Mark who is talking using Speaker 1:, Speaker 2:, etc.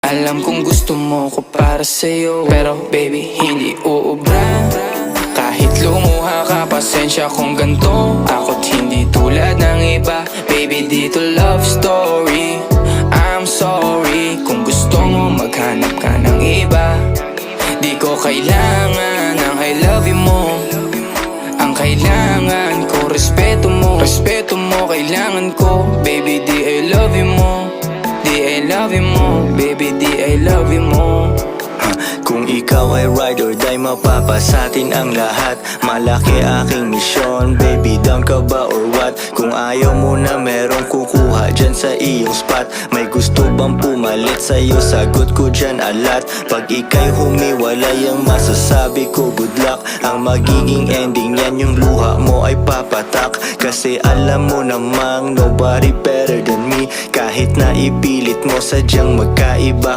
Speaker 1: Alam kong gusto mo ko para sa'yo, pero baby hindi uubra. Kahit lumuha ka, pasensya kung ganto. Ako't hindi tulad ng iba. Baby, dito love story. I'm sorry kung gusto mo maghanap ka ng iba. Di ko kailangan ng I love you mo. Ang kailangan ko, respeto mo. Respeto mo, kailangan ko. Baby, di I love you mo. Di I love you mo. Baby, di I love you mo.
Speaker 2: Kung ikaw ay ride or die, mapapasatin ang lahat. Malaki aking misyon, baby, down ka ba or what? Kung ayaw mo na merong kukuha dyan sa iyong spot. May gusto bang pumalit sa'yo? Sagot ko dyan alat. Pag ika'y humiwalay, ang masasabi ko good luck. Ang magiging ending yan, yung luha mo ay papatak. Kasi alam mo namang nobody better than me. Kahit na ipilit mo, sadyang magkaiba